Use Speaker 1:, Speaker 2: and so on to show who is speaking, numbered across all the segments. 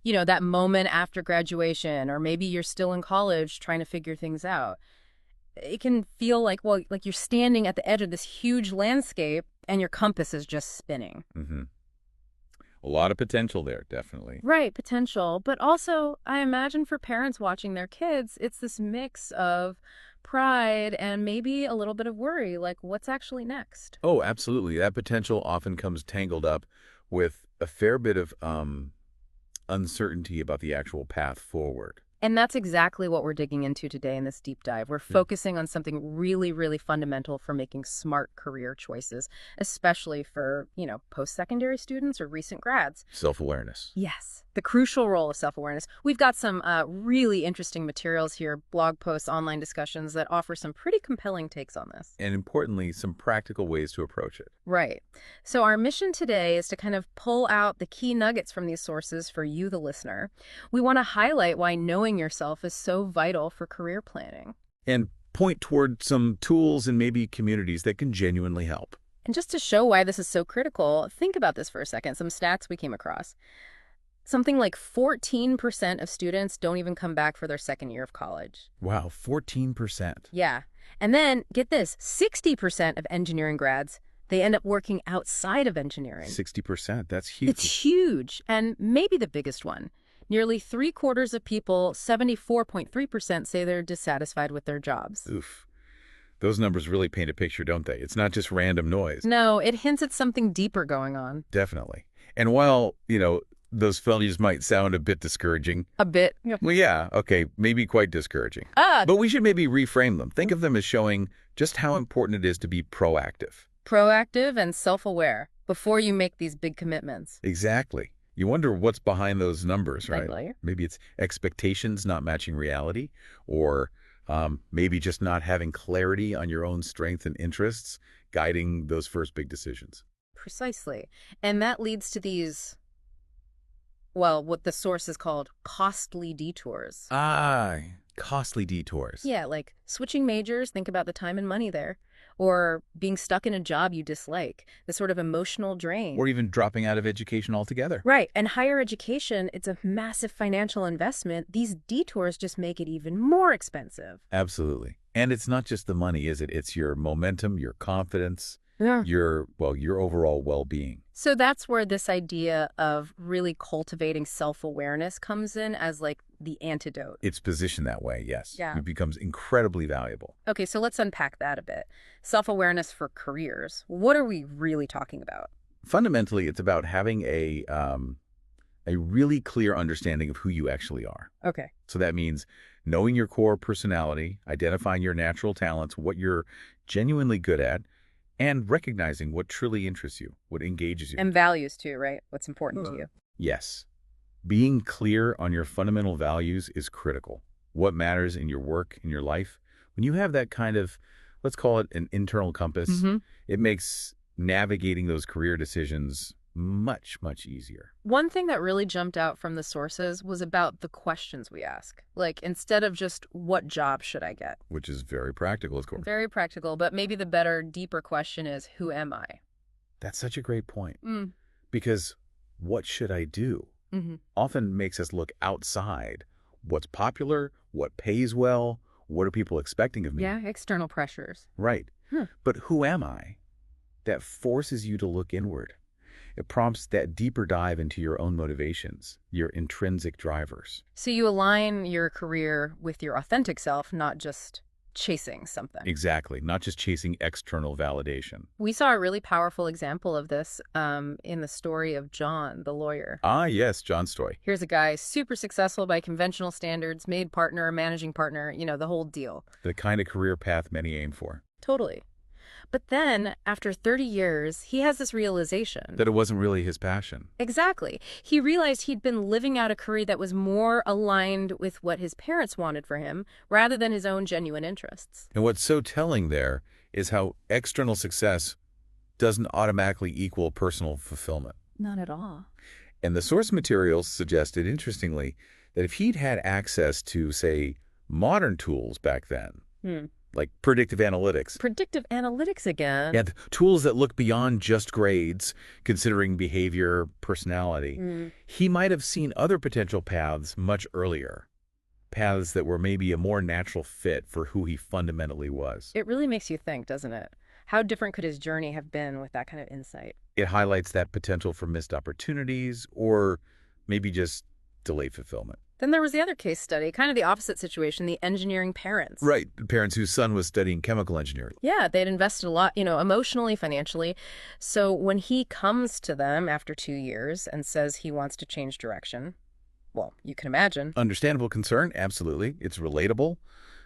Speaker 1: That moment after graduation, or maybe you're still in college trying to figure things out. It can feel like, well, like you're standing at the edge of this huge landscape and your compass is just spinning.
Speaker 2: Hmm. A lot of potential there, definitely.
Speaker 1: Right, potential. But also, I imagine for parents watching their kids, it's this mix of pride and maybe a little bit of worry, like what's actually next?
Speaker 2: Oh, absolutely. That potential often comes tangled up with a fair bit of uncertainty about the actual path forward.
Speaker 1: And that's exactly what we're digging into today in this deep dive. We're
Speaker 2: Yeah.
Speaker 1: focusing on something really, really fundamental for making smart career choices, especially for, post-secondary students or recent grads.
Speaker 2: Self-awareness.
Speaker 1: Yes, the crucial role of self-awareness. We've got some really interesting materials here, blog posts, online discussions that offer some pretty compelling takes on this.
Speaker 2: And importantly, some practical ways to approach it.
Speaker 1: Right. So our mission today is to kind of pull out the key nuggets from these sources for you, the listener. We want to highlight why knowing yourself is so vital for career planning.
Speaker 2: And point toward some tools and maybe communities that can genuinely help.
Speaker 1: And just to show why this is so critical, think about this for a second. Some stats we came across. Something like 14% of students don't even come back for their second year of college.
Speaker 2: Wow, 14%.
Speaker 1: Yeah. And then, get this, 60% of engineering grads, they end up working outside of engineering.
Speaker 2: 60%, that's huge.
Speaker 1: It's huge. And maybe the biggest one. Nearly 3/4 of people, 74.3%, say they're dissatisfied with their jobs.
Speaker 2: Oof. Those numbers really paint a picture, don't they? It's not just random noise.
Speaker 1: No, it hints at something deeper going on.
Speaker 2: Definitely. And while, those failures might sound a bit discouraging.
Speaker 1: A bit. Yeah.
Speaker 2: Well, yeah, okay, maybe quite discouraging.
Speaker 1: Ah,
Speaker 2: But we should maybe reframe them. Think of them as showing just how important it is to be proactive.
Speaker 1: proactive and self-aware before you make these big commitments.
Speaker 2: Exactly. You wonder what's behind those numbers, right?
Speaker 1: Exactly.
Speaker 2: Maybe it's expectations not matching reality, or maybe just not having clarity on your own strengths and interests guiding those first big decisions.
Speaker 1: Precisely. And that leads to these, well, what the source is called costly detours.
Speaker 2: Ah, costly detours.
Speaker 1: Yeah, like switching majors, think about the time and money there, or being stuck in a job you dislike, the sort of emotional drain.
Speaker 2: Or even dropping out of education altogether.
Speaker 1: Right, and higher education, it's a massive financial investment. These detours just make it even more expensive.
Speaker 2: Absolutely. And it's not just the money, is it? It's your momentum, your confidence,
Speaker 1: Yeah.
Speaker 2: your overall well-being.
Speaker 1: So that's where this idea of really cultivating self-awareness comes in as like the antidote.
Speaker 2: It's positioned that way, yes.
Speaker 1: Yeah.
Speaker 2: It becomes incredibly valuable.
Speaker 1: Okay, so let's unpack that a bit. Self-awareness for careers. What are we really talking about?
Speaker 2: Fundamentally, it's about having a really clear understanding of who you actually are.
Speaker 1: Okay.
Speaker 2: So that means knowing your core personality, identifying your natural talents, what you're genuinely good at, and recognizing what truly interests you, what engages you.
Speaker 1: And values too, right? What's important to you.
Speaker 2: Yes. Being clear on your fundamental values is critical. What matters in your work, in your life. When you have that kind of, let's call it an internal compass, it makes navigating those career decisions much, much easier.
Speaker 1: One thing that really jumped out from the sources was about the questions we ask. Like, instead of just, what job should I get?
Speaker 2: Which is very practical, of course.
Speaker 1: Very practical, but maybe the better, deeper question is, who am I?
Speaker 2: That's such a great point.
Speaker 1: Mm.
Speaker 2: Because what should I do often makes us look outside. What's popular? What pays well? What are people expecting of me?
Speaker 1: Yeah, external pressures.
Speaker 2: Right. But who am I? That forces you to look inward. It prompts that deeper dive into your own motivations, your intrinsic drivers.
Speaker 1: So you align your career with your authentic self, not just chasing something.
Speaker 2: Exactly. Not just chasing external validation.
Speaker 1: We saw a really powerful example of this in the story of John, the lawyer.
Speaker 2: Ah, yes, John's story.
Speaker 1: Here's a guy super successful by conventional standards, made partner, managing partner, the whole deal.
Speaker 2: The kind of career path many aim for.
Speaker 1: Totally. But then, after 30 years, he has this realization.
Speaker 2: That it wasn't really his passion.
Speaker 1: Exactly. He realized he'd been living out a career that was more aligned with what his parents wanted for him, rather than his own genuine interests.
Speaker 2: And what's so telling there is how external success doesn't automatically equal personal fulfillment.
Speaker 1: Not at all.
Speaker 2: And the source materials suggested, interestingly, that if he'd had access to, say, modern tools back then, like predictive analytics.
Speaker 1: Predictive analytics again.
Speaker 2: Yeah, tools that look beyond just grades, considering behavior, personality. He might have seen other potential paths much earlier, paths that were maybe a more natural fit for who he fundamentally was.
Speaker 1: It really makes you think, doesn't it? How different could his journey have been with that kind of insight?
Speaker 2: It highlights that potential for missed opportunities or maybe just delayed fulfillment.
Speaker 1: Then there was the other case study, kind of the opposite situation, the engineering parents.
Speaker 2: Right, parents whose son was studying chemical engineering.
Speaker 1: Yeah, they'd invested a lot, emotionally, financially. So when he comes to them after 2 years and says he wants to change direction, well, you can imagine.
Speaker 2: Understandable concern, absolutely. It's relatable.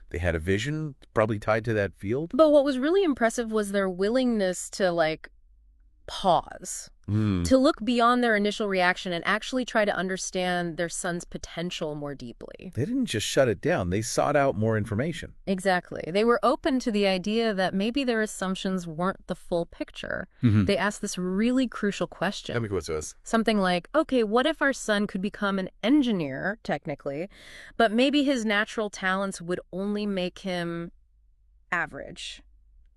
Speaker 2: They had a vision probably tied to that field.
Speaker 1: But what was really impressive was their willingness to, pause, to look beyond their initial reaction and actually try to understand their son's potential more deeply.
Speaker 2: They didn't just shut it down. They sought out more information.
Speaker 1: Exactly. They were open to the idea that maybe their assumptions weren't the full picture. They asked this really crucial question. Something like, okay, what if our son could become an engineer, technically, but maybe his natural talents would only make him average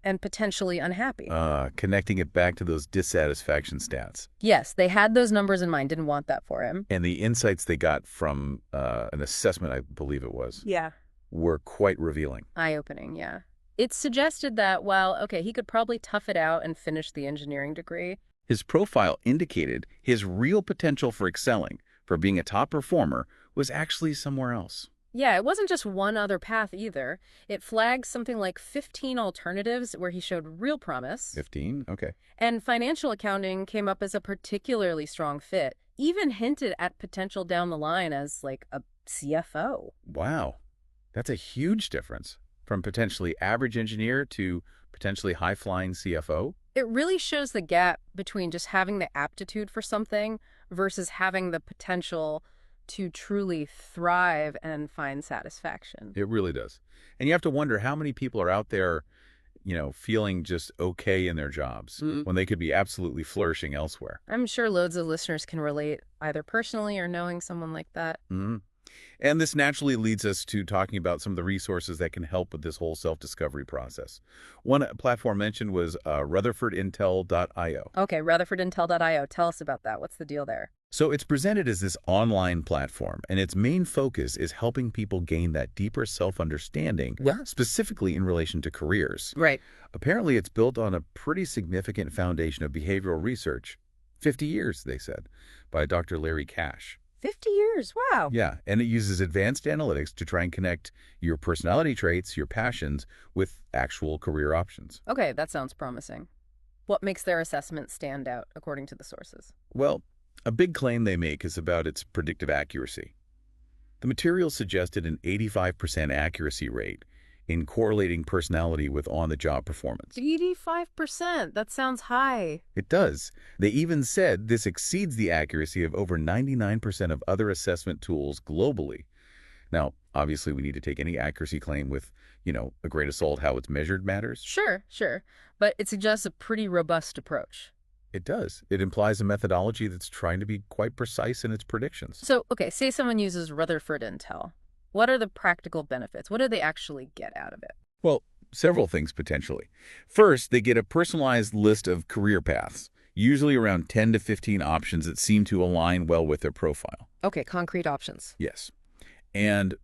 Speaker 1: and potentially unhappy?
Speaker 2: Connecting it back to those dissatisfaction stats.
Speaker 1: Yes, they had those numbers in mind, didn't want that for him.
Speaker 2: And the insights they got from an assessment, I believe it was,
Speaker 1: Yeah.
Speaker 2: were quite revealing.
Speaker 1: Eye-opening, yeah. It suggested that, okay, he could probably tough it out and finish the engineering degree.
Speaker 2: His profile indicated his real potential for excelling, for being a top performer, was actually somewhere else.
Speaker 1: Yeah, it wasn't just one other path either. It flagged something like 15 alternatives where he showed real promise.
Speaker 2: 15? Okay.
Speaker 1: And financial accounting came up as a particularly strong fit, even hinted at potential down the line as a CFO.
Speaker 2: Wow. That's a huge difference from potentially average engineer to potentially high-flying CFO.
Speaker 1: It really shows the gap between just having the aptitude for something versus having the potential to truly thrive and find satisfaction.
Speaker 2: It really does. And you have to wonder how many people are out there, feeling just okay in their jobs when they could be absolutely flourishing elsewhere.
Speaker 1: I'm sure loads of listeners can relate, either personally or knowing someone like that.
Speaker 2: And this naturally leads us to talking about some of the resources that can help with this whole self-discovery process. One platform mentioned was rutherfordintel.io.
Speaker 1: Okay, rutherfordintel.io. Tell us about that. What's the deal there?
Speaker 2: So it's presented as this online platform, and its main focus is helping people gain that deeper self-understanding, specifically in relation to careers.
Speaker 1: Right.
Speaker 2: Apparently, it's built on a pretty significant foundation of behavioral research. 50 years, they said, by Dr. Larry Cash.
Speaker 1: 50 years, wow.
Speaker 2: Yeah, and it uses advanced analytics to try and connect your personality traits, your passions, with actual career options.
Speaker 1: Okay, that sounds promising. What makes their assessment stand out, according to the sources?
Speaker 2: Well, a big claim they make is about its predictive accuracy. The material suggested an 85% accuracy rate in correlating personality with on-the-job performance.
Speaker 1: 85%? That sounds high.
Speaker 2: It does. They even said this exceeds the accuracy of over 99% of other assessment tools globally. Now, obviously, we need to take any accuracy claim with, a grain of salt. How it's measured matters.
Speaker 1: Sure. But it suggests a pretty robust approach.
Speaker 2: It does. It implies a methodology that's trying to be quite precise in its predictions.
Speaker 1: So, okay, say someone uses Rutherford Intel. What are the practical benefits? What do they actually get out of it?
Speaker 2: Well, several things potentially. First, they get a personalized list of career paths, usually around 10 to 15 options that seem to align well with their profile.
Speaker 1: Okay, concrete options.
Speaker 2: Yes. And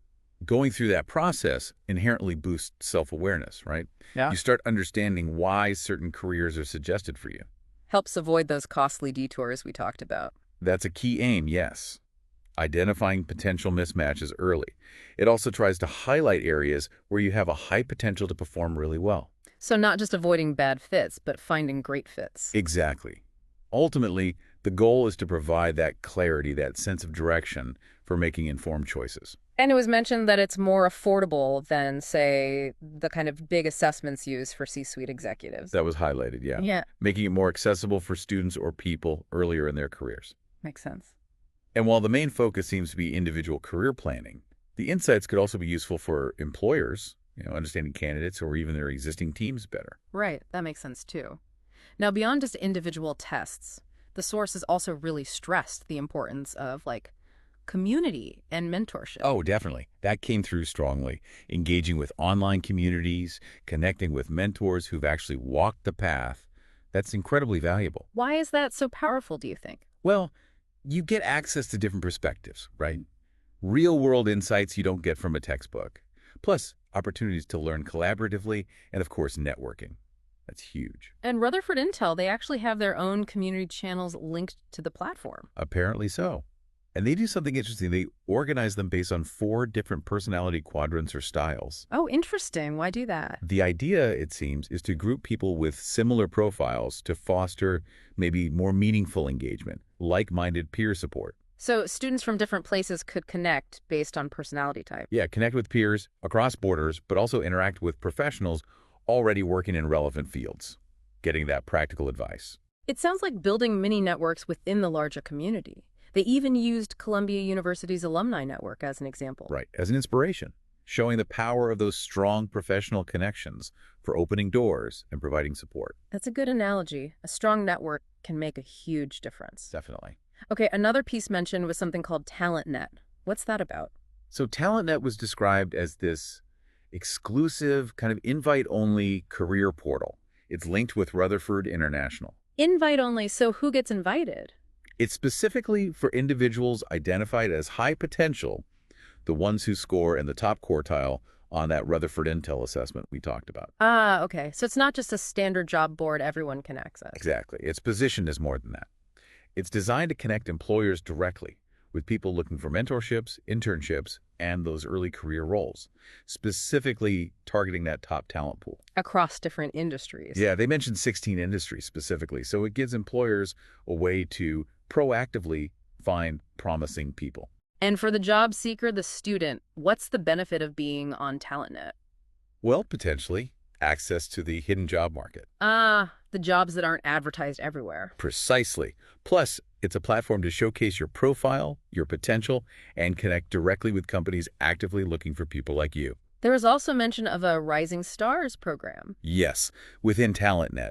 Speaker 2: going through that process inherently boosts self-awareness, right?
Speaker 1: Yeah.
Speaker 2: You start understanding why certain careers are suggested for you.
Speaker 1: Helps avoid those costly detours we talked about.
Speaker 2: That's a key aim, yes. Identifying potential mismatches early. It also tries to highlight areas where you have a high potential to perform really well.
Speaker 1: So not just avoiding bad fits, but finding great fits.
Speaker 2: Exactly. Ultimately, the goal is to provide that clarity, that sense of direction for making informed choices.
Speaker 1: And it was mentioned that it's more affordable than, say, the kind of big assessments used for C-suite executives.
Speaker 2: That was highlighted, yeah.
Speaker 1: Yeah.
Speaker 2: Making it more accessible for students or people earlier in their careers.
Speaker 1: Makes sense.
Speaker 2: And while the main focus seems to be individual career planning, the insights could also be useful for employers, understanding candidates or even their existing teams better.
Speaker 1: Right. That makes sense, too. Now, beyond just individual tests, the sources also really stressed the importance of, community and mentorship.
Speaker 2: Oh, definitely. That came through strongly. Engaging with online communities, connecting with mentors who've actually walked the path. That's incredibly valuable.
Speaker 1: Why is that so powerful, do you think?
Speaker 2: Well, you get access to different perspectives, right? Real-world insights you don't get from a textbook. Plus, opportunities to learn collaboratively and, of course, networking. That's huge.
Speaker 1: And Rutherford Intel, they actually have their own community channels linked to the platform.
Speaker 2: Apparently so. And they do something interesting. They organize them based on 4 different personality quadrants or styles.
Speaker 1: Oh, interesting. Why do that?
Speaker 2: The idea, it seems, is to group people with similar profiles to foster maybe more meaningful engagement, like-minded peer support.
Speaker 1: So students from different places could connect based on personality type.
Speaker 2: Yeah, connect with peers across borders, but also interact with professionals already working in relevant fields, getting that practical advice.
Speaker 1: It sounds like building mini networks within the larger community. They even used Columbia University's alumni network as an example.
Speaker 2: Right, as an inspiration, showing the power of those strong professional connections for opening doors and providing support.
Speaker 1: That's a good analogy. A strong network can make a huge difference.
Speaker 2: Definitely.
Speaker 1: Okay, another piece mentioned was something called TalentNet. What's that about?
Speaker 2: So TalentNet was described as this exclusive, kind of invite-only career portal. It's linked with Rutherford International.
Speaker 1: Invite only, so who gets invited?
Speaker 2: It's specifically for individuals identified as high potential, the ones who score in the top quartile on that Rutherford Intel assessment we talked about.
Speaker 1: Ah, okay. So it's not just a standard job board everyone can access.
Speaker 2: Exactly. It's positioned as more than that. It's designed to connect employers directly with people looking for mentorships, internships, and those early career roles, specifically targeting that top talent pool.
Speaker 1: Across different industries.
Speaker 2: Yeah, they mentioned 16 industries specifically, so it gives employers a way to proactively find promising people.
Speaker 1: And for the job seeker, the student, what's the benefit of being on TalentNet?
Speaker 2: Well, potentially, access to the hidden job market.
Speaker 1: Ah, the jobs that aren't advertised everywhere.
Speaker 2: Precisely. Plus, it's a platform to showcase your profile, your potential, and connect directly with companies actively looking for people like you.
Speaker 1: There was also mention of a Rising Stars program.
Speaker 2: Yes, within TalentNet.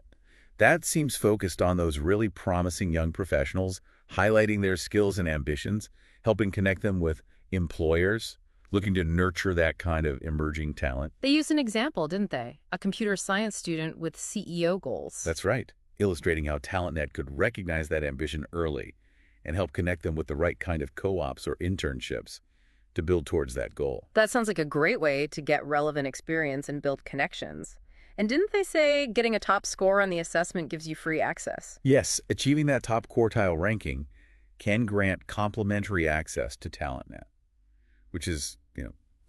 Speaker 2: That seems focused on those really promising young professionals, highlighting their skills and ambitions, helping connect them with employers looking to nurture that kind of emerging talent.
Speaker 1: They used an example, didn't they? A computer science student with CEO goals.
Speaker 2: That's right, illustrating how TalentNet could recognize that ambition early and help connect them with the right kind of co-ops or internships to build towards that goal.
Speaker 1: That sounds like a great way to get relevant experience and build connections. And didn't they say getting a top score on the assessment gives you free access?
Speaker 2: Yes, achieving that top quartile ranking can grant complimentary access to TalentNet, which is,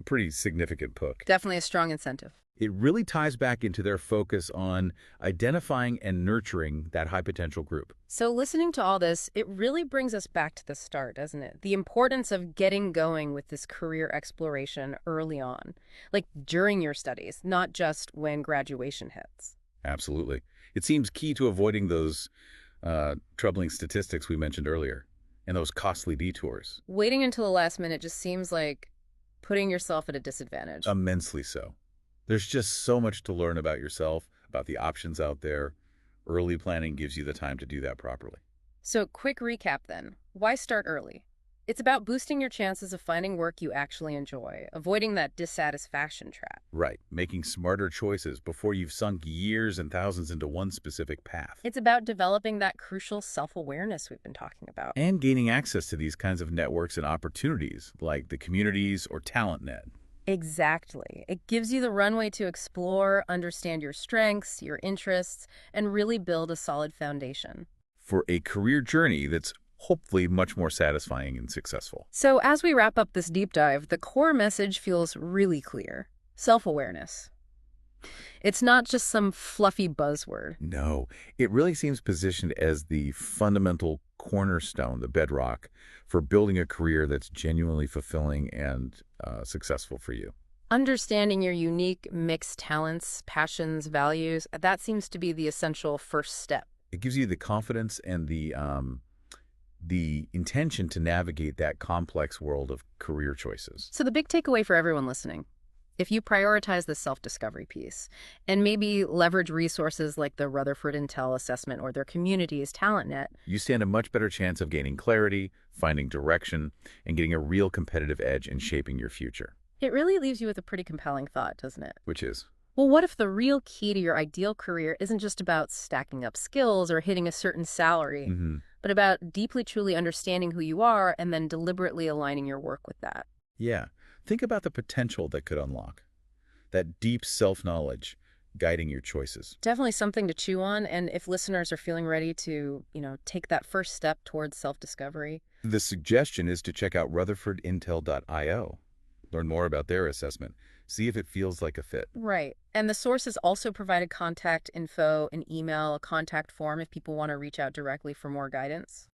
Speaker 2: a pretty significant hook.
Speaker 1: Definitely a strong incentive.
Speaker 2: It really ties back into their focus on identifying and nurturing that high potential group.
Speaker 1: So listening to all this, it really brings us back to the start, doesn't it? The importance of getting going with this career exploration early on, like during your studies, not just when graduation hits.
Speaker 2: Absolutely. It seems key to avoiding those troubling statistics we mentioned earlier and those costly detours.
Speaker 1: Waiting until the last minute just seems like putting yourself at a disadvantage.
Speaker 2: Immensely so. There's just so much to learn about yourself, about the options out there. Early planning gives you the time to do that properly.
Speaker 1: So quick recap then. Why start early? It's about boosting your chances of finding work you actually enjoy, avoiding that dissatisfaction trap.
Speaker 2: Right. Making smarter choices before you've sunk years and thousands into one specific path.
Speaker 1: It's about developing that crucial self-awareness we've been talking about.
Speaker 2: And gaining access to these kinds of networks and opportunities, like the communities or TalentNet.
Speaker 1: Exactly. It gives you the runway to explore, understand your strengths, your interests, and really build a solid foundation.
Speaker 2: For a career journey that's hopefully much more satisfying and successful.
Speaker 1: So as we wrap up this deep dive, the core message feels really clear. Self-awareness. It's not just some fluffy buzzword.
Speaker 2: No, it really seems positioned as the fundamental cornerstone, the bedrock, for building a career that's genuinely fulfilling and successful for you.
Speaker 1: Understanding your unique mixed talents, passions, values, that seems to be the essential first step.
Speaker 2: It gives you the confidence and the intention to navigate that complex world of career choices.
Speaker 1: So the big takeaway for everyone listening, If you prioritize the self-discovery piece and maybe leverage resources like the Rutherford Intel assessment or their community's talent net,
Speaker 2: You stand a much better chance of gaining clarity, finding direction, and getting a real competitive edge in shaping your future.
Speaker 1: it really leaves you with a pretty compelling thought, doesn't it?
Speaker 2: Which is,
Speaker 1: Well, what if the real key to your ideal career isn't just about stacking up skills or hitting a certain salary,
Speaker 2: hmm
Speaker 1: but about deeply, truly understanding who you are and then deliberately aligning your work with that?
Speaker 2: yeah, think about the potential that could unlock. That deep self-knowledge guiding your choices.
Speaker 1: Definitely something to chew on. And if listeners are feeling ready to, take that first step towards self-discovery.
Speaker 2: The suggestion is to check out rutherfordintel.io. Learn more about their assessment. See if it feels like a fit.
Speaker 1: Right. And the sources also provided contact info, an email, a contact form if people want to reach out directly for more guidance.